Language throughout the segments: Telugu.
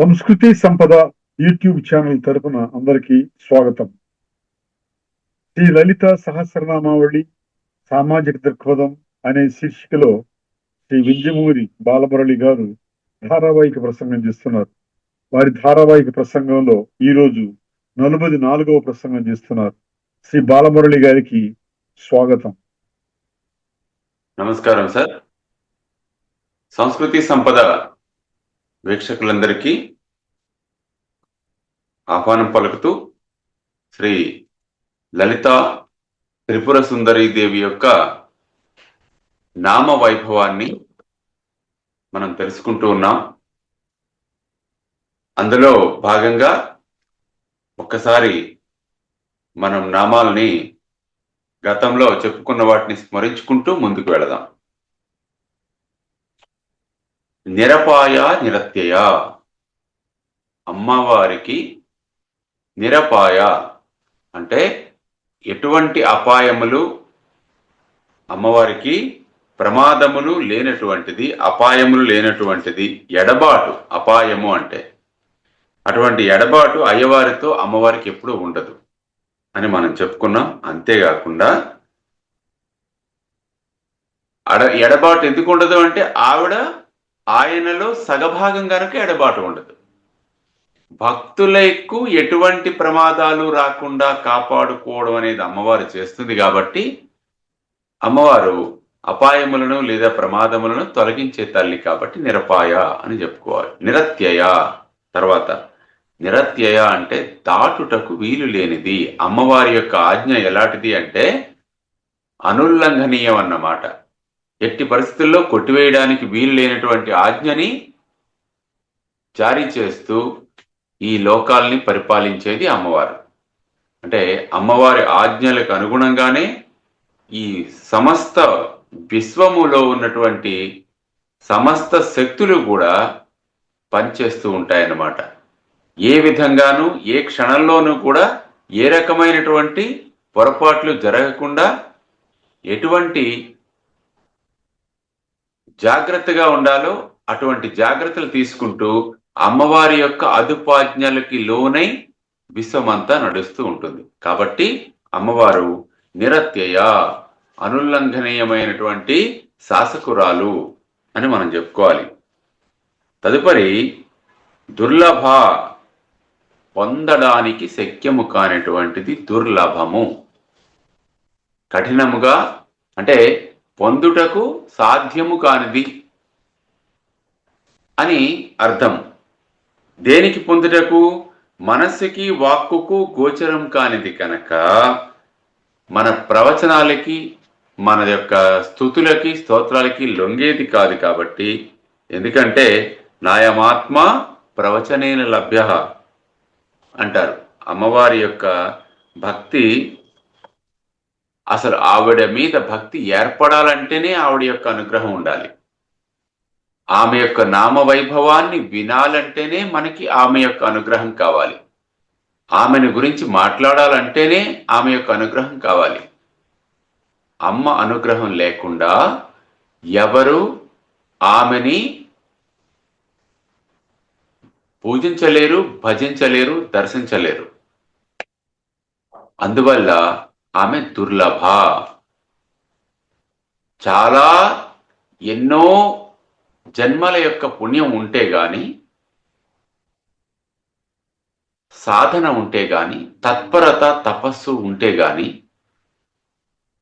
సంస్కృతి సంపద యూట్యూబ్ ఛానల్ తరపున అందరికీ స్వాగతం. శ్రీ లలిత సహస్రనామావళి సామాజిక దృక్పథం అనే శీర్షికలో శ్రీ వింజమూరి బాలమురళి గారు ధారావాహిక ప్రసంగం చేస్తున్నారు. వారి ధారావాహిక ప్రసంగంలో ఈరోజు 44వ ప్రసంగం చేస్తున్నారు. శ్రీ బాలమురళి గారికి స్వాగతం. నమస్కారం సార్. సంస్కృతి సంపద వీక్షకులందరికీ ఆహ్వానం పలుకుతూ శ్రీ లలిత త్రిపుర సుందరీ దేవి యొక్క నామ వైభవాన్ని మనం తెలుసుకుంటూ ఉన్నాం. అందులో భాగంగా ఒక్కసారి మనం నామాల్ని గతంలో చెప్పుకున్న వాటిని స్మరించుకుంటూ ముందుకు వెళదాం. నిరపాయ నిరత్యయ, అమ్మవారికి నిరపాయ అంటే ఎటువంటి అపాయములు, అమ్మవారికి ప్రమాదములు లేనటువంటిది, అపాయములు లేనటువంటిది. ఎడబాటు అపాయము అంటే అటువంటి ఎడబాటు అయ్యవారితో అమ్మవారికి ఎప్పుడూ ఉండదు అని మనం చెప్పుకున్నాం. అంతేకాకుండా ఎడబాటు ఎందుకు ఉండదు అంటే ఆవిడ ఆయనలో సగభాగం గనక ఎడబాటు ఉండదు. భక్తులకు ఎటువంటి ప్రమాదాలు రాకుండా కాపాడుకోవడం అనేది అమ్మవారు చేస్తుంది కాబట్టి అమ్మవారు అపాయములను లేదా ప్రమాదములను తొలగించే తల్లి కాబట్టి నిరపాయ అని చెప్పుకోవాలి. నిరత్యయ తర్వాత నిరత్యయ అంటే దాటుటకు వీలు లేనిది. అమ్మవారి యొక్క ఆజ్ఞ ఎలాంటిది అంటే అనుల్లంఘనీయం అన్నమాట. ఎట్టి పరిస్థితుల్లో కొట్టివేయడానికి వీలు లేనటువంటి ఆజ్ఞని జారీ చేస్తూ ఈ లోకాల్ని పరిపాలించేది అమ్మవారు. అంటే అమ్మవారి ఆజ్ఞలకు అనుగుణంగానే ఈ సమస్త విశ్వములో ఉన్నటువంటి సమస్త శక్తులు కూడా పనిచేస్తూ ఉంటాయన్నమాట. ఏ విధంగానూ ఏ క్షణంలోనూ కూడా ఏ రకమైనటువంటి పొరపాట్లు జరగకుండా ఎటువంటి జాగ్రత్తగా ఉండాలో అటువంటి జాగ్రత్తలు తీసుకుంటూ అమ్మవారి యొక్క అదుపాజ్ఞలకి లోనై విశ్వమంతా నడుస్తూ ఉంటుంది. కాబట్టి అమ్మవారు నిరత్యయ, అనుల్లంఘనీయమైనటువంటి శాసకురాలు అని మనం చెప్పుకోవాలి. తదుపరి దుర్లభ, పొందడానికి శక్యము కానిటువంటిది దుర్లభము. కఠినముగా అంటే పొందుటకు సాధ్యము కానిది అని అర్థం. దేనికి పొందుటకు? మనస్సుకి వాక్కుకు గోచరం కానిది కనుక మన ప్రవచనాలకి మన యొక్క స్తుతులకి స్తోత్రాలకి లొంగేది కాదు. కాబట్టి ఎందుకంటే నాయమాత్మ ప్రవచనేన లభ్య అంటారు. అమ్మవారి యొక్క భక్తి, అసలు ఆవిడ మీద భక్తి ఏర్పడాలంటేనే ఆవిడ యొక్క అనుగ్రహం ఉండాలి. ఆమె యొక్క నామ వైభవాన్ని వినాలంటేనే మనకి ఆమె యొక్క అనుగ్రహం కావాలి. ఆమెను గురించి మాట్లాడాలంటేనే ఆమె యొక్క అనుగ్రహం కావాలి. అమ్మ అనుగ్రహం లేకుండా ఎవరు ఆమెని పూజించలేరు, భజించలేరు, దర్శించలేరు. అందువల్ల ఆమె దుర్లభ. చాలా ఎన్నో జన్మల యొక్క పుణ్యం ఉంటే గాని, సాధన ఉంటే గాని, తత్పరత తపస్సు ఉంటే గాని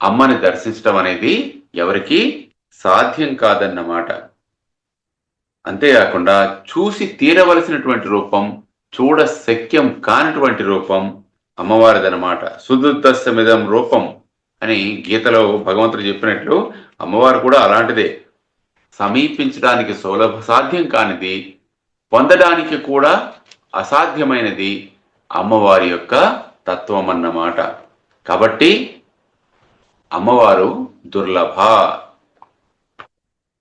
అమ్మని దర్శించడం అనేది ఎవరికి సాధ్యం కాదన్నమాట. అంతేకాకుండా చూసి తీరవలసినటువంటి రూపం, చూడ శక్యం కానటువంటి రూపం అమ్మవారిదనమాట. సుదుర్దశమిదం రూపం అని గీతలో భగవంతుడు చెప్పినట్లు అమ్మవారు కూడా అలాంటిదే. సమీపించడానికి సులభ సాధ్యం కానిది, పొందడానికి కూడా అసాధ్యమైనది అమ్మవారి యొక్క తత్వం అన్నమాట. కాబట్టి అమ్మవారు దుర్లభ.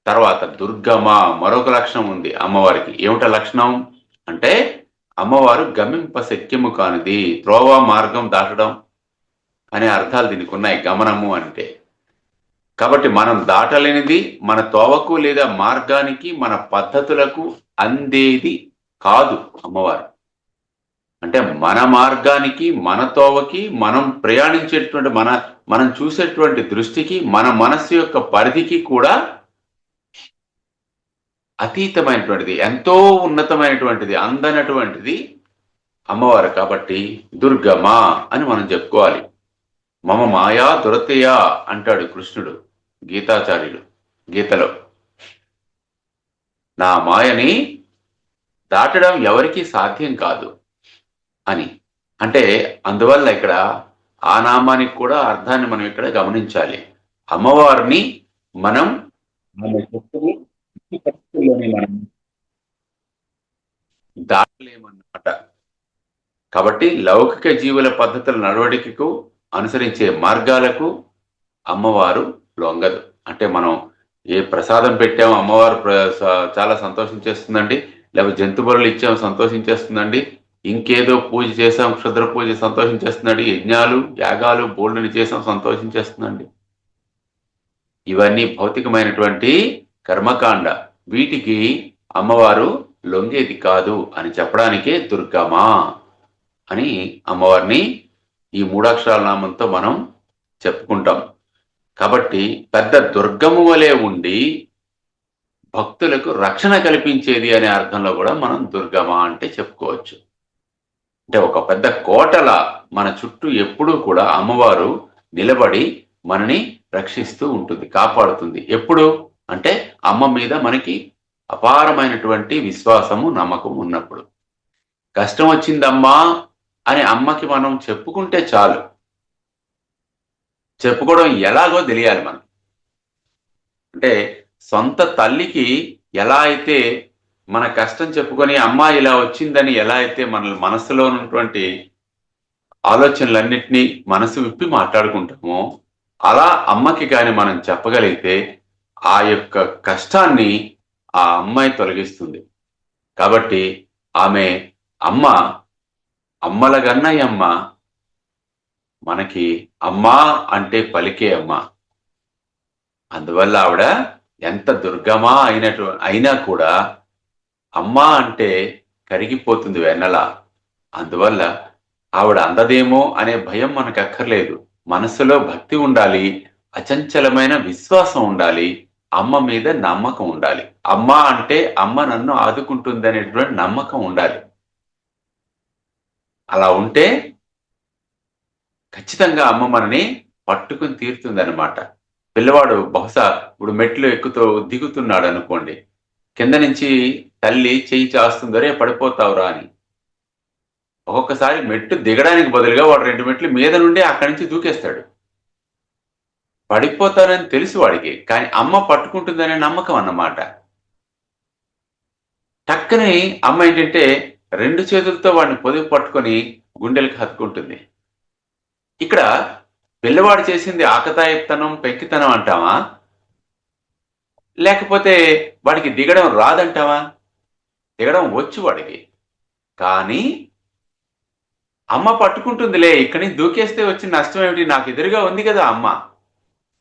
తర్వాత దుర్గమ, మరొక లక్షణం ఉంది అమ్మవారికి. ఏమిట లక్షణం అంటే అమ్మవారు గమింప శక్యము కానిది. త్రోవ, మార్గం దాటడం అనే అర్థాలు దీనికి ఉన్నాయి గమనము అంటే. కాబట్టి మనం దాటలేనిది, మన తోవకు లేదా మార్గానికి, మన పద్ధతులకు అందేది కాదు అమ్మవారు. అంటే మన మార్గానికి, మన తోవకి, మనం ప్రయాణించేటువంటి మనం చూసేటువంటి దృష్టికి, మన మనస్సు యొక్క పరిధికి కూడా అతీతమైనటువంటిది, ఎంతో ఉన్నతమైనటువంటిది, అందనటువంటిది అమ్మవారు. కాబట్టి దుర్గమా అని మనం చెప్పుకోవాలి. మమ మాయా దురతయా అంటాడు కృష్ణుడు గీతాచార్యుడు గీతలో. నా మాయని దాటడం ఎవరికీ సాధ్యం కాదు అని. అంటే అందువల్ల ఇక్కడ ఆ నామానికి కూడా అర్థాన్ని మనం ఇక్కడ గమనించాలి. అమ్మవారిని మనం మన శక్తిని ఎట్టి పరిస్థితుల్లోని మనం దాటలేమన్నమాట. కాబట్టి లౌకిక జీవుల పద్ధతుల నడవడికకు, అనుసరించే మార్గాలకు అమ్మవారు లొంగదు. అంటే మనం ఏ ప్రసాదం పెట్టామో అమ్మవారు చాలా సంతోషించేస్తుందండి, లేకపోతే జంతు బలులు ఇచ్చాము సంతోషించేస్తుందండి, ఇంకేదో పూజ చేసాం క్షుద్ర పూజ సంతోషించేస్తుందండి, యజ్ఞాలు యాగాలు బోల్డ్ని చేసాం సంతోషించేస్తుందండి. ఇవన్నీ భౌతికమైనటువంటి కర్మకాండ. వీటికి అమ్మవారు లొంగేది కాదు అని చెప్పడానికే దుర్గమా అని అమ్మవారిని ఈ మూడాక్షరాల నామంతో మనం చెప్పుకుంటాం. కాబట్టి పెద్ద దుర్గము వలె ఉండి భక్తులకు రక్షణ కల్పించేది అనే అర్థంలో కూడా మనం దుర్గమ అంటే చెప్పుకోవచ్చు. అంటే ఒక పెద్ద కోటల మన చుట్టూ ఎప్పుడూ కూడా అమ్మవారు నిలబడి మనని రక్షిస్తూ ఉంటుంది, కాపాడుతుంది. ఎప్పుడు అంటే అమ్మ మీద మనకి అపారమైనటువంటి విశ్వాసము, నమ్మకం ఉన్నప్పుడు. కష్టం వచ్చిందమ్మా అని అమ్మకి మనం చెప్పుకుంటే చాలు. చెప్పుకోవడం ఎలాగో తెలియాలి మనం. అంటే సొంత తల్లికి ఎలా అయితే మన కష్టం చెప్పుకొని అమ్మ ఇలా వచ్చిందని ఎలా అయితే మన మనసులో ఉన్నటువంటి ఆలోచనలన్నింటినీ మనసు విప్పి మాట్లాడుకుంటామో, అలా అమ్మకి కానీ మనం చెప్పగలిగితే ఆ యొక్క కష్టాన్ని ఆ అమ్మాయి తొలగిస్తుంది. కాబట్టి ఆమె అమ్మ, అమ్మల గన్నయ్యమ్మ, మనకి అమ్మా అంటే పలికే అమ్మ. అందువల్ల ఆవిడ ఎంత దుర్గమా అయినా కూడా అమ్మ అంటే కరిగిపోతుంది వెన్నెల. అందువల్ల ఆవిడ అందదేమో అనే భయం మనకు అక్కర్లేదు. మనసులో భక్తి ఉండాలి, అచంచలమైన విశ్వాసం ఉండాలి, అమ్మ మీద నమ్మకం ఉండాలి. అమ్మ అంటే అమ్మ నన్ను ఆదుకుంటుంది అనేటువంటి నమ్మకం ఉండాలి. అలా ఉంటే ఖచ్చితంగా అమ్మ మనని పట్టుకుని తీరుతుంది అనమాట. పిల్లవాడు బహుశా ఇప్పుడు మెట్లు ఎక్కుతూ దిగుతున్నాడు అనుకోండి, కింద నుంచి తల్లి చెయ్యి చాస్తుందరే పడిపోతావురా అని. ఒక్కొక్కసారి మెట్టు దిగడానికి బదులుగా వాడు 2 మెట్లు మీద నుండి అక్కడి నుంచి దూకేస్తాడు. పడిపోతానని తెలుసు వాడికి, కానీ అమ్మ పట్టుకుంటుందనే నమ్మకం అన్నమాట. టక్కని అమ్మ ఏంటంటే 2 చేతులతో వాడిని పొదుపు పట్టుకొని గుండెలకు హత్తుకుంటుంది. ఇక్కడ పిల్లవాడు చేసింది ఆకతాయితనం, పెంకితనం అంటావా, లేకపోతే వాడికి దిగడం రాదంటావా? దిగడం వచ్చు వాడికి, కానీ అమ్మ పట్టుకుంటుందిలే, ఇక్కడి నుంచి దూకేస్తే వచ్చిన నష్టం ఏమిటి, నాకు ఎదురుగా ఉంది కదా అమ్మ.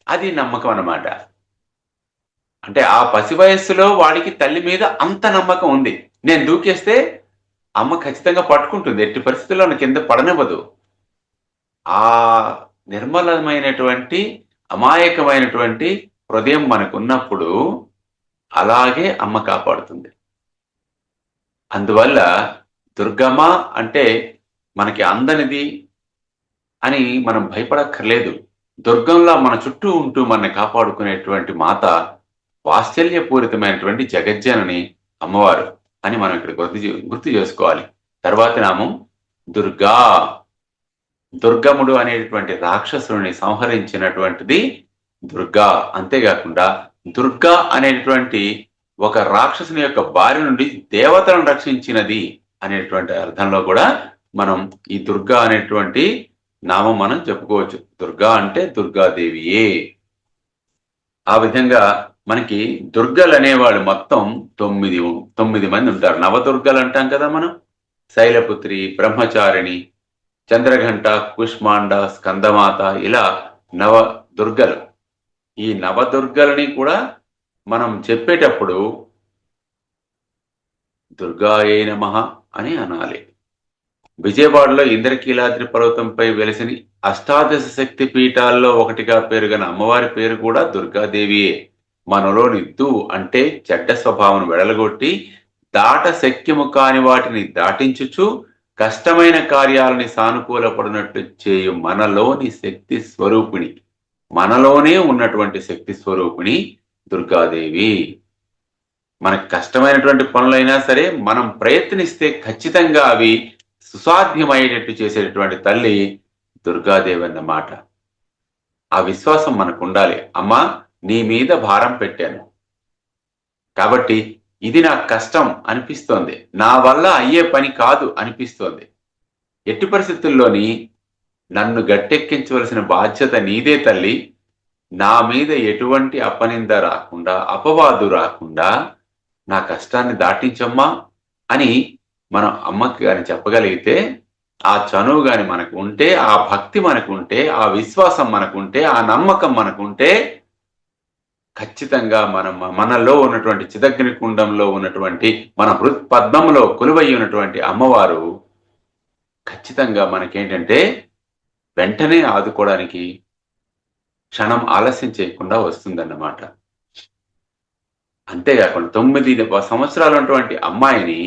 అది నమ్మకం అన్నమాట. అంటే ఆ పసి వయస్సులో వాడికి తల్లి మీద అంత నమ్మకం ఉంది. నేను దూకేస్తే అమ్మ ఖచ్చితంగా పట్టుకుంటుంది, ఎట్టి పరిస్థితుల్లో కింద పడనివ్వదు. ఆ నిర్మలమైనటువంటి అమాయకమైనటువంటి హృదయం మనకున్నప్పుడు అలాగే అమ్మ కాపాడుతుంది. అందువల్ల దుర్గమ్మ అంటే మనకి అందనిది అని మనం భయపడక్కర్లేదు. దుర్గంలా మన చుట్టూ ఉంటూ మనని కాపాడుకునేటువంటి మాత, వాత్సల్యపూరితమైనటువంటి జగజ్జనని అమ్మవారు అని మనం ఇక్కడ గుర్తు చేసుకోవాలి. తర్వాతి నామం దుర్గా. దుర్గముడు అనేటువంటి రాక్షసుని సంహరించినటువంటిది దుర్గా. అంతేకాకుండా దుర్గా అనేటువంటి ఒక రాక్షసుని యొక్క బారి నుండి దేవతలను రక్షించినది అనేటువంటి అర్థంలో కూడా మనం ఈ దుర్గా అనేటువంటి నామం మనం చెప్పుకోవచ్చు. దుర్గా అంటే దుర్గాదేవియే. ఆ విధంగా మనకి దుర్గలు అనేవాళ్ళు మొత్తం 9 మంది ఉంటారు. నవదుర్గలు అంటాం కదా మనం. శైలపుత్రి, బ్రహ్మచారిణి, చంద్రఘంట, కుష్మాండ, స్కందమాత, ఇలా నవదుర్గలు. ఈ నవదుర్గలని కూడా మనం చెప్పేటప్పుడు దుర్గాయై నమః అని అనాలి. విజయవాడలో ఇంద్రకీలాద్రి పర్వతంపై వెలిసిన అష్టాదశ శక్తి పీఠాల్లో ఒకటిగా పేరుగల అమ్మవారి పేరు కూడా దుర్గాదేవియే. మనలోని అంటే చెడ్డ స్వభావం వెడలగొట్టి దాట శక్యము కాని వాటిని దాటించుచు కష్టమైన కార్యాలని సానుకూలపడినట్లు చేయు మనలోని శక్తి స్వరూపిణి, మనలోనే ఉన్నటువంటి శక్తి స్వరూపిణి దుర్గాదేవి. మనకు కష్టమైనటువంటి పనులైనా సరే మనం ప్రయత్నిస్తే ఖచ్చితంగా అవి సుసాధ్యమయ్యేటట్టు చేసేటటువంటి తల్లి దుర్గాదేవి అన్నమాట. ఆ విశ్వాసం మనకు ఉండాలి. అమ్మా, నీ మీద భారం పెట్టాను కాబట్టి ఇది నాకు కష్టం అనిపిస్తోంది, నా వల్ల అయ్యే పని కాదు అనిపిస్తోంది. ఎట్టి పరిస్థితుల్లోని నన్ను గట్టెక్కించవలసిన బాధ్యత నీదే తల్లి. నా మీద ఎటువంటి అపనింద రాకుండా, అపవాదు రాకుండా నా కష్టాన్ని దాటించమ్మా అని మనం అమ్మకి గాని చెప్పగలిగితే, ఆ చనువు గాని మనకు ఉంటే, ఆ భక్తి మనకు ఉంటే, ఆ విశ్వాసం మనకుంటే, ఆ నమ్మకం మనకుంటే ఖచ్చితంగా మనలో ఉన్నటువంటి చిదగ్ని కుండంలో ఉన్నటువంటి మన హృత్పద్మంలో కొలువై ఉన్నటువంటి అమ్మవారు ఖచ్చితంగా మనకేంటంటే వెంటనే ఆదుకోవడానికి క్షణం ఆలస్యం చేయకుండా వస్తుందన్నమాట. అంతేకాకుండా 9 సంవత్సరాలు ఉన్నటువంటి అమ్మాయిని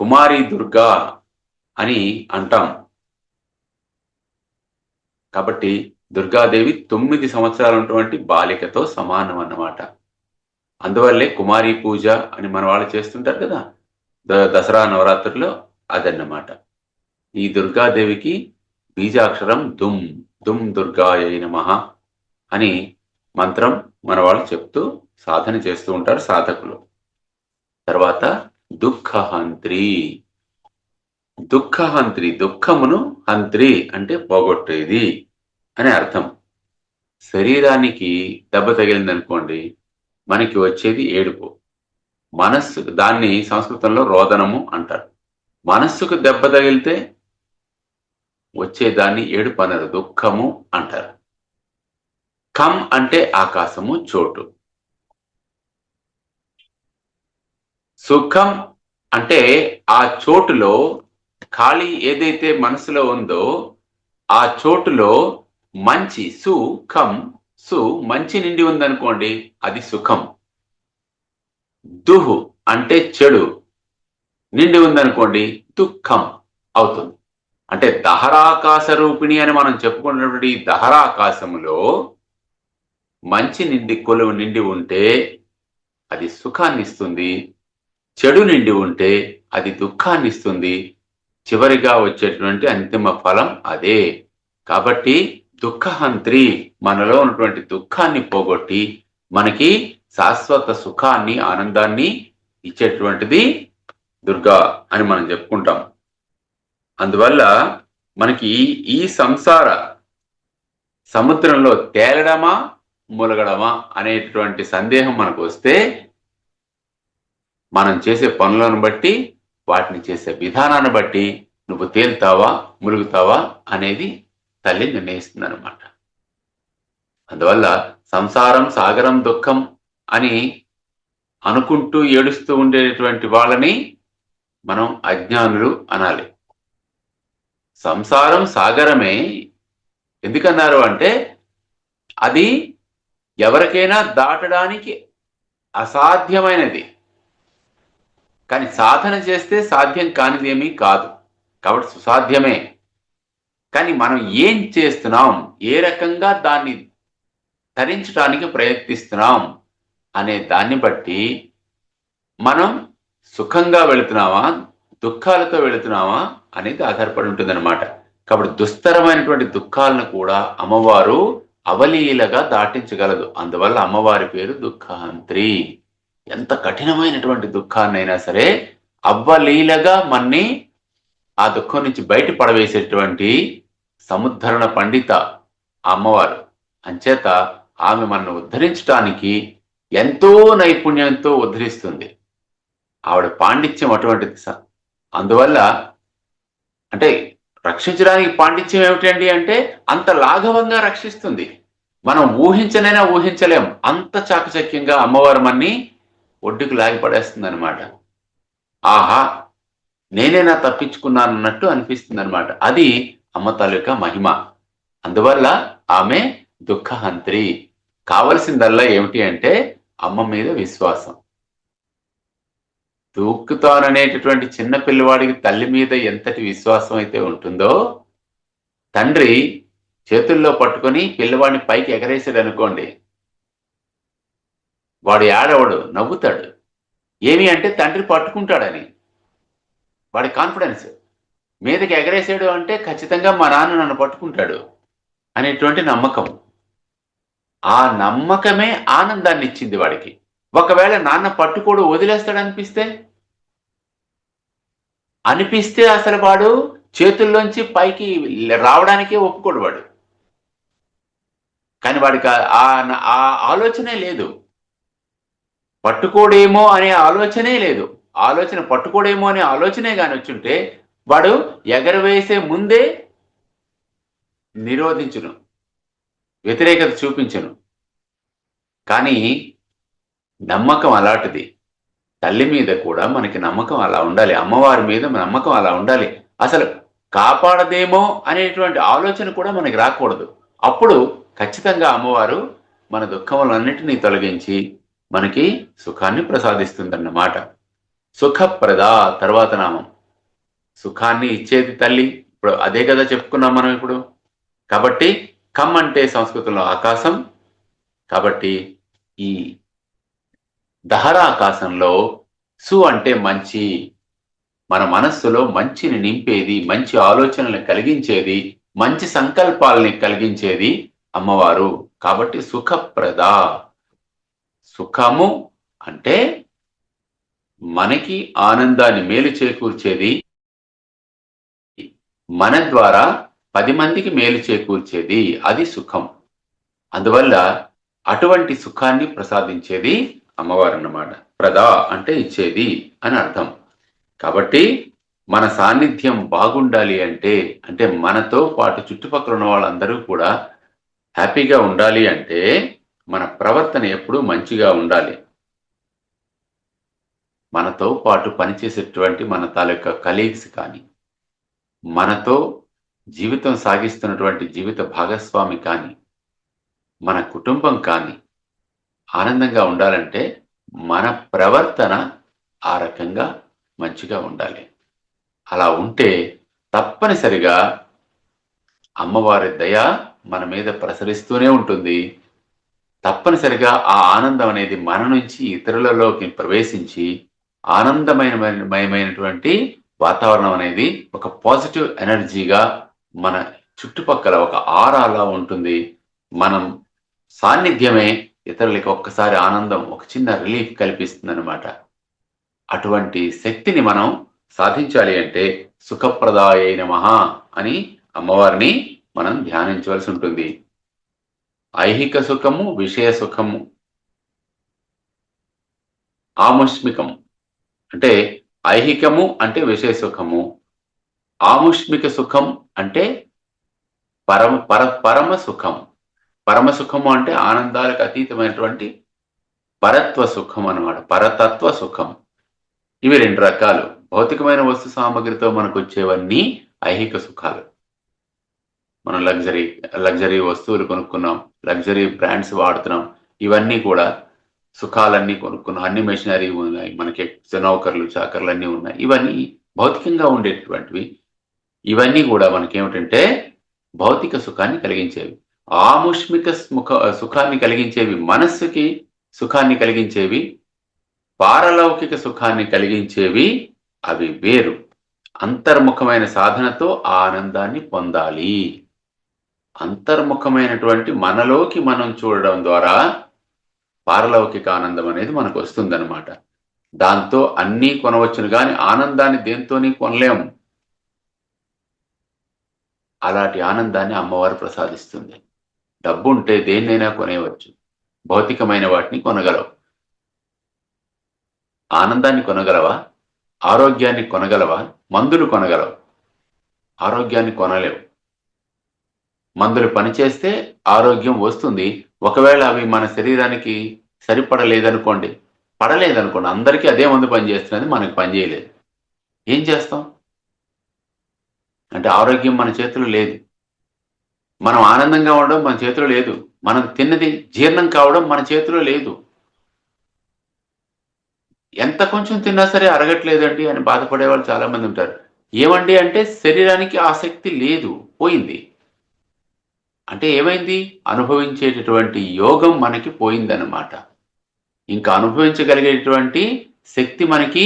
కుమారి దుర్గా అని అంటాం. కాబట్టి దుర్గాదేవి 9 సంవత్సరాలు ఉన్నటువంటి బాలికతో సమానం అన్నమాట. అందువల్లే కుమారి పూజ అని మన వాళ్ళు చేస్తుంటారు కదా దసరా నవరాత్రుల్లో, అదన్నమాట. ఈ దుర్గాదేవికి బీజాక్షరం దుమ్, దుమ్ దుర్గాయై నమః అని మంత్రం మన వాళ్ళు చెప్తూ సాధన చేస్తూ ఉంటారు సాధకులు. తర్వాత దుఃఖహంత్రి. దుఃఖహంత్రి, దుఃఖమును హంత్రి అంటే పోగొట్టేది అని అర్థం. శరీరానికి దెబ్బ తగిలిందనుకోండి, మనకి వచ్చేది ఏడుపు. మనస్సు, దాన్ని సంస్కృతంలో రోదనము అంటారు. మనస్సుకు దెబ్బ తగిలితే వచ్చేదాన్ని ఏడుపు అనరు, దుఃఖము అంటారు. ఖం అంటే ఆకాశము, చోటు. సుఖం అంటే ఆ చోటులో ఖాళీ ఏదైతే మనసులో ఉందో ఆ చోటులో మంచి, సుఖం, మంచి నిండి ఉందనుకోండి, అది సుఖం. దుహు అంటే చెడు నిండి ఉందనుకోండి, దుఃఖం అవుతుంది. అంటే దహరాకాశ రూపిణి అని మనం చెప్పుకున్నటువంటి దహరాకాశములో మంచి కొలువు నిండి ఉంటే అది సుఖాన్ని ఇస్తుంది, చెడు నిండి ఉంటే అది దుఃఖాన్ని ఇస్తుంది. చివరిగా వచ్చేటువంటి అంతిమ ఫలం అదే. కాబట్టి దుఃఖహంత్రి, మనలో ఉన్నటువంటి దుఃఖాన్ని పోగొట్టి మనకి శాశ్వత సుఖాన్ని, ఆనందాన్ని ఇచ్చేటువంటిది దుర్గా అని మనం చెప్పుకుంటాం. అందువల్ల మనకి ఈ సంసార సముద్రంలో తేలడమా ములగడమా అనేటువంటి సందేహం మనకు వస్తే, మనం చేసే పనులను బట్టి, వాటిని చేసే విధానాన్ని బట్టి నువ్వు తేలుతావా ములుగుతావా అనేది తల్లి నిర్ణయిస్తుంది అనమాట. అందువల్ల సంసారం సాగరం దుఃఖం అని అనుకుంటూ ఏడుస్తూ ఉండేటువంటి వాళ్ళని మనం అజ్ఞానులు అనాలి. సంసారం సాగరమే ఎందుకన్నారు అంటే అది ఎవరికైనా దాటడానికి అసాధ్యమైనది, కానీ సాధన చేస్తే సాధ్యం కానిదేమీ కాదు, కాబట్టి సుసాధ్యమే. కానీ మనం ఏం చేస్తున్నాం, ఏ రకంగా దాన్ని తరించడానికి ప్రయత్నిస్తున్నాం అనే దాన్ని బట్టి మనం సుఖంగా వెళుతున్నామా దుఃఖాలతో వెళుతున్నామా అనేది ఆధారపడి ఉంటుందన్నమాట. కాబట్టి దుస్తరమైనటువంటి దుఃఖాలను కూడా అమ్మవారు అవలీలగా దాటించగలదు. అందువల్ల అమ్మవారి పేరు దుఃఖహంత్రి. ఎంత కఠినమైనటువంటి దుఃఖాన్నైనా సరే అవ్వలీలగా మన్ని ఆ దుఃఖం నుంచి బయట పడవేసేటువంటి సముద్ధరణ పండిత అమ్మవారు. అంచేత ఆమె మనను ఉద్ధరించడానికి ఎంతో నైపుణ్యంతో ఉద్ధరిస్తుంది. ఆవిడ పాండిత్యం అటువంటిది. అందువల్ల అంటే రక్షించడానికి పాండిత్యం ఏమిటండి అంటే అంత లాఘవంగా రక్షిస్తుంది. మనం ఊహించనైనా ఊహించలేం, అంత చాకచక్యంగా అమ్మవారు మన్ని ఒడ్డుకు లాగి పడేస్తుంది అనమాట. ఆహా, నేనేనా తప్పించుకున్నాను అన్నట్టు అనిపిస్తుంది అనమాట. అది అమ్మ తాలూకా మహిమ. అందువల్ల ఆమె దుఃఖహంత్రి. కావలసిందల్లా ఏమిటి అంటే అమ్మ మీద విశ్వాసం. దూకుతాననేటటువంటి చిన్న పిల్లవాడికి తల్లి మీద ఎంతటి విశ్వాసం అయితే ఉంటుందో, తండ్రి చేతుల్లో పట్టుకొని పిల్లవాడిని పైకి ఎగరేసాడు అనుకోండి, వాడు ఏడవడు, నవ్వుతాడు. ఏమి అంటే తండ్రి పట్టుకుంటాడని వాడి కాన్ఫిడెన్స్. మీదకి ఎగరేసాడు అంటే ఖచ్చితంగా మా నాన్న నన్ను పట్టుకుంటాడు అనేటువంటి నమ్మకం. ఆ నమ్మకమే ఆనందాన్ని ఇచ్చింది వాడికి. ఒకవేళ నాన్న పట్టుకోడు వదిలేస్తాడనిపిస్తే అసలు వాడు చేతుల్లోంచి పైకి రావడానికే ఒప్పుకోడు వాడు. కానీ వాడికి ఆ ఆలోచనే లేదు. పట్టుకోడేమో అనే ఆలోచనే లేదు. పట్టుకోడేమో అనే ఆలోచనే కాని వచ్చుంటే వాడు ఎగరవేసే ముందే నిరోధించును, వ్యతిరేకత చూపించును. కానీ నమ్మకం అలాంటిది. తల్లి మీద కూడా మనకి నమ్మకం అలా ఉండాలి, అమ్మవారి మీద నమ్మకం అలా ఉండాలి. అసలు కాపాడదేమో అనేటువంటి ఆలోచన కూడా మనకి రాకూడదు. అప్పుడు ఖచ్చితంగా అమ్మవారు మన దుఃఖములన్నిటినీ తొలగించి మనకి సుఖాన్ని ప్రసాదిస్తుందన్నమాట. సుఖప్రద తర్వాత నామం. సుఖాన్ని ఇచ్చేది తల్లి. ఇప్పుడు అదే కదా చెప్పుకున్నాం మనం ఇప్పుడు. కాబట్టి కమ్ అంటే సంస్కృతంలో ఆకాశం. కాబట్టి ఈ దహరా ఆకాశంలో సు అంటే మంచి, మన మనస్సులో మంచిని నింపేది, మంచి ఆలోచనలను కలిగించేది, మంచి సంకల్పాలని కలిగించేది అమ్మవారు. కాబట్టి సుఖప్రద. సుఖము అంటే మనకి ఆనందాన్ని మేలు చేకూర్చేది, మన ద్వారా 10 మందికి మేలు చేకూర్చేది, అది సుఖం. అందువల్ల అటువంటి సుఖాన్ని ప్రసాదించేది అమ్మవారు అన్నమాట. ప్రదా అంటే ఇచ్చేది అని అర్థం. కాబట్టి మన సాన్నిధ్యం బాగుండాలి అంటే మనతో పాటు చుట్టుపక్కల ఉన్న వాళ్ళందరూ కూడా హ్యాపీగా ఉండాలి అంటే మన ప్రవర్తన ఎప్పుడూ మంచిగా ఉండాలి. మనతో పాటు పనిచేసేటువంటి మన తాలూకా కలీగ్స్ కానీ, మనతో జీవితం సాగిస్తున్నటువంటి జీవిత భాగస్వామి కానీ, మన కుటుంబం కానీ ఆనందంగా ఉండాలంటే మన ప్రవర్తన ఆ రకంగా మంచిగా ఉండాలి. అలా ఉంటే తప్పనిసరిగా అమ్మవారి దయ మన మీద ప్రసరిస్తూనే ఉంటుంది. తప్పనిసరిగా ఆ ఆనందం అనేది మన నుంచి ఇతరులలోకి ప్రవేశించి ఆనందమయమైనటువంటి వాతావరణం అనేది ఒక పాజిటివ్ ఎనర్జీగా మన చుట్టుపక్కల ఒక ఆరాలా ఉంటుంది. మనం సాన్నిధ్యమే ఇతరులకి ఒక్కసారి ఆనందం, ఒక చిన్న రిలీఫ్ కల్పిస్తుంది అనమాట. అటువంటి శక్తిని మనం సాధించాలి అంటే సుఖప్రదాయ నమః అని అమ్మవారిని మనం ధ్యానించవలసి ఉంటుంది. ఐహిక సుఖము, విషయ సుఖము, ఆముష్మికం అంటే ఐహికము అంటే విషయ సుఖము, ఆముష్మిక సుఖం అంటే పరమ సుఖం. పరమ సుఖము అంటే ఆనందాలకు అతీతమైనటువంటి పరత్వ సుఖం అన్నమాట, పరతత్వ సుఖం. ఇవి 2 రకాలు. భౌతికమైన వస్తు సామగ్రితో మనకు వచ్చేవన్నీ ఐహిక సుఖాలు. మనం లగ్జరీ వస్తువులు కొనుక్కున్నాం, లగ్జరీ బ్రాండ్స్ వాడుతున్నాం, ఇవన్నీ కూడా సుఖాలన్నీ కొనుక్కున్నాం. అన్ని మెషినరీ ఉన్నాయి, మనకి నౌకర్లు చాకర్లు అన్నీ ఉన్నాయి. ఇవన్నీ భౌతికంగా ఉండేటువంటివి. ఇవన్నీ కూడా మనకేమిటంటే భౌతిక సుఖాన్ని కలిగించేవి. ఆముష్మిక సుఖాన్ని కలిగించేవి, మనస్సుకి సుఖాన్ని కలిగించేవి, పారలౌకిక సుఖాన్ని కలిగించేవి అవి వేరు. అంతర్ముఖమైన సాధనతో ఆ ఆనందాన్ని పొందాలి. అంతర్ముఖమైనటువంటి మనలోకి మనం చూడడం ద్వారా పారలౌకిక ఆనందం అనేది మనకు వస్తుందన్నమాట. దాంతో అన్నీ కొనవచ్చును కానీ ఆనందాన్ని దేంతోని కొనలేము. అలాంటి ఆనందాన్ని అమ్మవారు ప్రసాదిస్తుంది. డబ్బు ఉంటే దేన్నైనా కొనేవచ్చు, భౌతికమైన వాటిని కొనగలవు. ఆనందాన్ని కొనగలవా? ఆరోగ్యాన్ని కొనగలవా? మందులు కొనగలవు, ఆరోగ్యాన్ని కొనలేవు. మందులు పనిచేస్తే ఆరోగ్యం వస్తుంది. ఒకవేళ అవి మన శరీరానికి పడలేదనుకోండి, అందరికీ అదే మందు పనిచేస్తున్నది, మనకు పనిచేయలేదు. ఏం చేస్తాం? అంటే ఆరోగ్యం మన చేతిలో లేదు. మనం ఆనందంగా ఉండడం మన చేతిలో లేదు. మనం తిన్నది జీర్ణం కావడం మన చేతిలో లేదు. ఎంత కొంచెం తిన్నా సరే అరగట్లేదండి అని బాధపడేవాళ్ళు చాలా మంది ఉంటారు. ఏమండి అంటే శరీరానికి ఆసక్తి లేదు, పోయింది. అంటే ఏమైంది? అనుభవించేటటువంటి యోగం మనకి పోయిందన్నమాట. ఇంకా అనుభవించగలిగేటువంటి శక్తి మనకి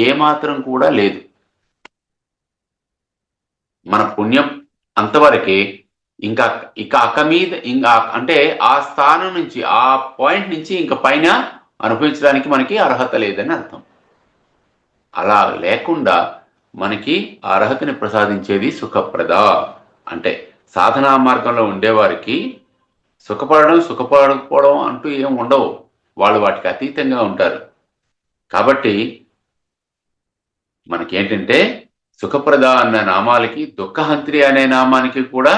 ఏమాత్రం కూడా లేదు. మన పుణ్యం అంతవరకే. ఇంకా ఇక అక్క మీద ఇంకా అంటే ఆ స్థానం నుంచి, ఆ పాయింట్ నుంచి ఇంక పైన అనుభవించడానికి మనకి అర్హత లేదని అర్థం. అలా లేకుండా మనకి ఆ అర్హతని ప్రసాదించేది సుఖప్రద. అంటే సాధనా మార్గంలో ఉండేవారికి సుఖపడడం సుఖపడకపోవడం అంటూ ఏం ఉండవు. వాళ్ళు వాటికి అతీతంగా ఉంటారు. కాబట్టి మనకేంటంటే సుఖప్రద అన్న నామాలకి, దుఃఖహంత్రి అనే నామానికి కూడా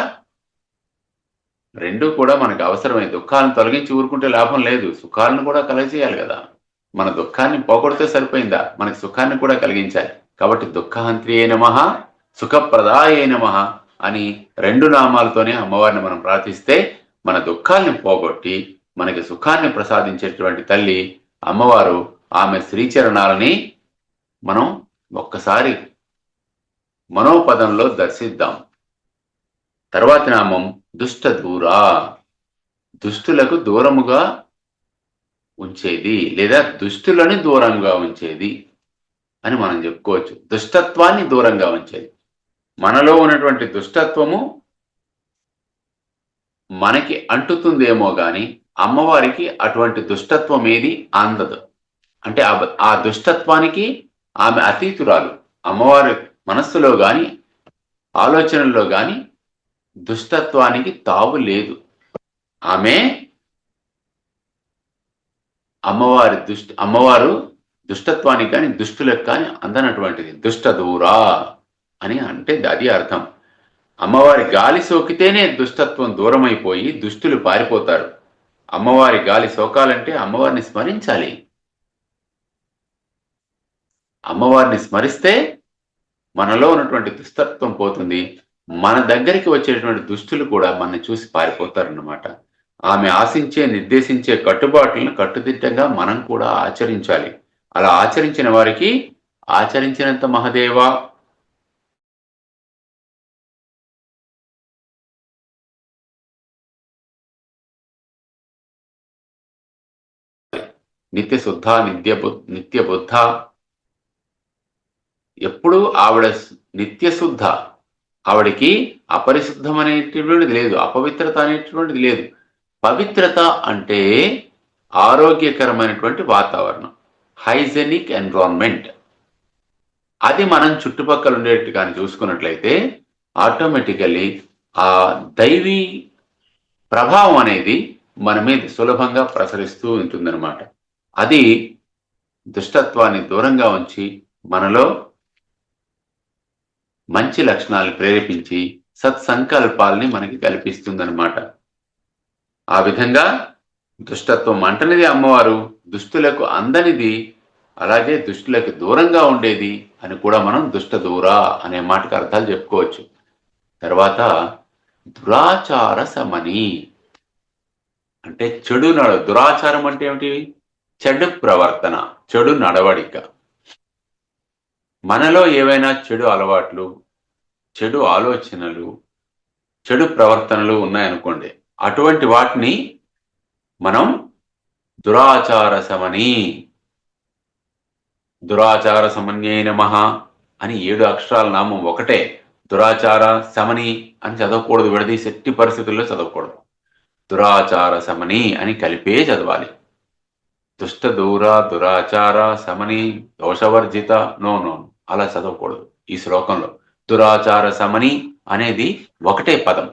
రెండూ కూడా మనకు అవసరమే. దుఃఖాలను తొలగించి ఊరుకుంటే లాభం లేదు. సుఖాలను కూడా కలగజేయాలి కదా! మన దుఃఖాన్ని పోగొడితే సరిపోయిందా? మనకి సుఖాన్ని కూడా కలిగించాలి. కాబట్టి దుఃఖహంత్రియే నమః, సుఖప్రదాయే నమః అని రెండు నామాలతోనే అమ్మవారిని మనం ప్రార్థిస్తే మన దుఃఖాల్ని పోగొట్టి మనకి సుఖాన్ని ప్రసాదించేటువంటి తల్లి అమ్మవారు. ఆమె శ్రీచరణాలని మనం ఒక్కసారి మనోపదంలో దర్శిద్దాం. తర్వాతి నామం దుష్ట దూరా, దుష్టులకు దూరముగా ఉంచేది లేదా దుష్టులని దూరంగా ఉంచేది అని మనం చెప్పుకోవచ్చు. దుష్టత్వాన్ని దూరంగా ఉంచేది. మనలో ఉన్నటువంటి దుష్టత్వము మనకి అంటుతుందేమో గాని అమ్మవారికి అటువంటి దుష్టత్వం ఏది అందదు. అంటే ఆ దుష్టత్వానికి ఆమె అతీతురాలు. అమ్మవారి మనస్సులో గాని ఆలోచనల్లో గాని దుష్టత్వానికి తావు లేదు. ఆమె అమ్మవారు దుష్టత్వానికి కానీ దుష్టులకు కానీ అందనటువంటిది. దుష్ట దూరా అని అంటే అది అర్థం. అమ్మవారి గాలి సోకితేనే దుష్టత్వం దూరమైపోయి దుష్టులు పారిపోతారు. అమ్మవారి గాలి సోకాలంటే అమ్మవారిని స్మరించాలి. అమ్మవారిని స్మరిస్తే మనలో ఉన్నటువంటి దుష్టత్వం పోతుంది. మన దగ్గరికి వచ్చేటువంటి దుష్టులు కూడా మనని చూసి పారిపోతారన్నమాట. ఆమె ఆశించే నిర్దేశించే కట్టుబాట్లను కట్టుదిట్టంగా మనం కూడా ఆచరించాలి. అలా ఆచరించిన వారికి ఆచరించినంత మహదేవా నిత్య శుద్ధ నిత్య బుద్ధ. ఎప్పుడు ఆవిడ నిత్య శుద్ధ. ఆవిడకి అపరిశుద్ధం అనేటువంటిది లేదు, అపవిత్రత అనేటువంటిది లేదు. పవిత్రత అంటే ఆరోగ్యకరమైనటువంటి వాతావరణం, హైజెనిక్ ఎన్విరాన్మెంట్. అది మనం చుట్టుపక్కల ఉండేట్టు కానీ చూసుకున్నట్లయితే ఆటోమేటికల్లీ ఆ దైవీ ప్రభావం అనేది మన మీద సులభంగా ప్రసరిస్తూ ఉంటుందన్నమాట. అది దుష్టత్వాన్ని దూరంగా ఉంచి మనలో మంచి లక్షణాలను ప్రేరేపించి సత్సంకల్పాలని మనకి కల్పిస్తుందన్నమాట. ఆ విధంగా దుష్టత్వం అంటనిది అమ్మవారు, దుష్టులకు అందనిది, అలాగే దుష్టులకు దూరంగా ఉండేది అని కూడా మనం దుష్ట దూరా అనే మాటకు అర్థాలు చెప్పుకోవచ్చు. తర్వాత దురాచార సమని అంటే చెడు దురాచారం అంటే ఏమిటి? చెడు ప్రవర్తన, చెడు నడవడిక. మనలో ఏవైనా చెడు అలవాట్లు, చెడు ఆలోచనలు, చెడు ప్రవర్తనలు ఉన్నాయనుకోండి, అటువంటి వాటిని మనం దురాచార సమని, దురాచార సమన్యే నమః అని 7 అక్షరాల నామం ఒకటే. దురాచార సమని అని చదవకూడదు, విడదీసి ఎట్టి పరిస్థితుల్లో చదవకూడదు. దురాచార సమని అని కలిపే చదవాలి. దుష్ట దూర దురాచార సమని దోషవర్జిత నో అలా చదవకూడదు. ఈ శ్లోకంలో దురాచార సమని అనేది ఒకటే పదం,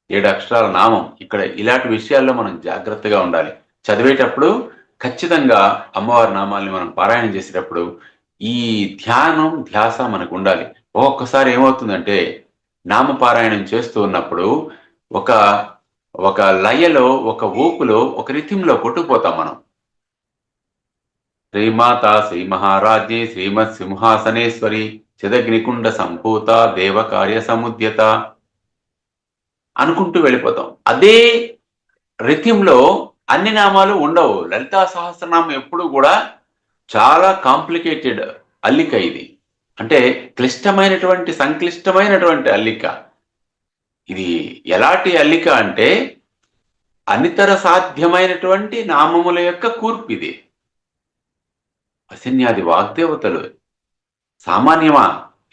7 అక్షరాల నామం. ఇక్కడ ఇలాంటి విషయాల్లో మనం జాగ్రత్తగా ఉండాలి. చదివేటప్పుడు ఖచ్చితంగా అమ్మవారి నామాల్ని మనం పారాయణం చేసేటప్పుడు ఈ ధ్యానం ధ్యాస మనకు ఉండాలి. ఒక్కొక్కసారి ఏమవుతుందంటే నామపారాయణం చేస్తూ ఉన్నప్పుడు ఒక లయలో, ఒక ఊపులో, ఒక రిథింలో కొట్టుకుపోతాం మనం. శ్రీమాత శ్రీ మహారాజ్ఞి శ్రీమత్ సింహాసనేశ్వరి చిదగ్నికుండ సంపూత దేవకార్య సముద్యత అనుకుంటూ వెళ్ళిపోతాం. అదే రిథింలో అన్ని నామాలు ఉండవు. లలితా సహస్రనామం ఎప్పుడు కూడా చాలా కాంప్లికేటెడ్ అల్లిక ఇది. అంటే క్లిష్టమైనటువంటి సంక్లిష్టమైనటువంటి అల్లిక. ఇది ఎలాంటి అల్లిక అంటే అనితర సాధ్యమైనటువంటి నామముల యొక్క కూర్పు ఇది. వసిన్యాది వాగ్దేవతలు సామాన్యమా?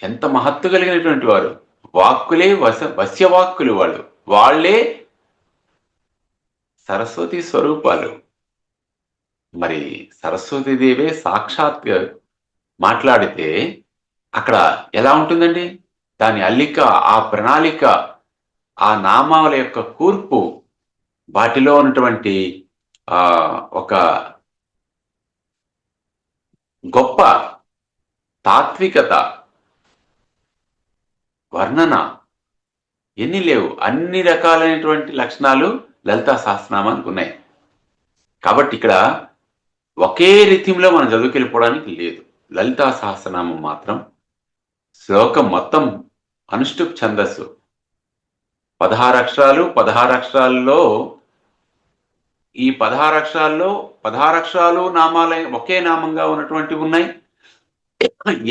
ఎంత మహత్తు కలిగినటువంటి వారు. వాక్కులే వశ్యవాక్కులు. వాళ్ళే సరస్వతి స్వరూపాలు. మరి సరస్వతీదేవే సాక్షాత్ మాట్లాడితే అక్కడ ఎలా ఉంటుందండి? దాని అల్లిక, ఆ ప్రణాళిక, ఆ నామాల యొక్క కూర్పు, వాటిలో ఉన్నటువంటి ఒక గొప్ప తాత్వికత, వర్ణన ఎన్ని లేవు. అన్ని రకాలైనటువంటి లక్షణాలు లలితా సహస్రనామానికి ఉన్నాయి. కాబట్టి ఇక్కడ ఒకే రీతిలో మనం చదువుకెళ్ళిపోవడానికి లేదు. లలితా సహస్రనామం మాత్రం శ్లోకం మొత్తం అనుష్టుప్ ఛందస్సు 16 అక్షరాలు. 16 అక్షరాల్లో ఈ 16 అక్షరాల్లో 16 అక్షరాలు నామాలే ఒకే నామంగా ఉన్నటువంటివి ఉన్నాయి.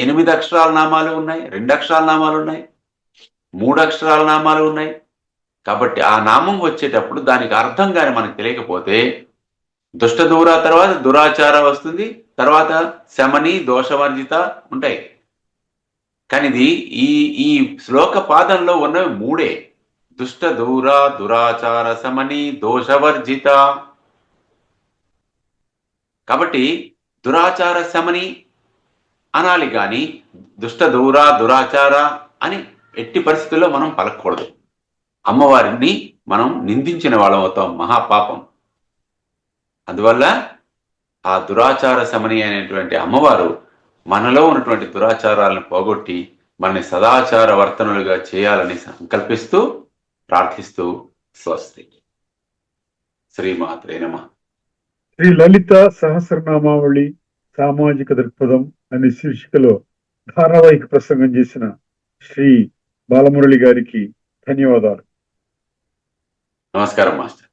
8 అక్షరాల నామాలు ఉన్నాయి, 2 అక్షరాల నామాలు ఉన్నాయి, 3 అక్షరాల నామాలు ఉన్నాయి. కాబట్టి ఆ నామం వచ్చేటప్పుడు దానికి అర్థం కానీ మనకు తెలియకపోతే దుష్ట దూర తర్వాత దురాచార వస్తుంది, తర్వాత శమని దోషవర్జిత ఉంటాయి. కానీ ఇది ఈ శ్లోక పాదంలో ఉన్నవి 3. దుష్ట దూర, దురాచార, శమని, దోషవర్జిత. కాబట్టి దురాచార శమని అనాలి కానీ దుష్ట దూర, దురాచార అని ఎట్టి పరిస్థితుల్లో మనం పలకూడదు. అమ్మవారిని మనం నిందించిన వాళ్ళం అవుతాం, మహాపాపం. అందువల్ల ఆ దురాచార శమని అనేటువంటి అమ్మవారు మనలో ఉన్నటువంటి దురాచారాలను పోగొట్టి మనని సదాచార వర్తనులుగా చేయాలని సంకల్పిస్తూ ప్రార్థిస్తూ స్వస్తి. శ్రీమాత్రే నమః. శ్రీ లలిత సహస్రనామావళి సామాజిక దృక్పథం అనే శీర్షికలో ధారావాహిక ప్రసంగం చేసిన శ్రీ బాలమురళి గారికి ధన్యవాదాలు. నమస్కారం మాస్టర్.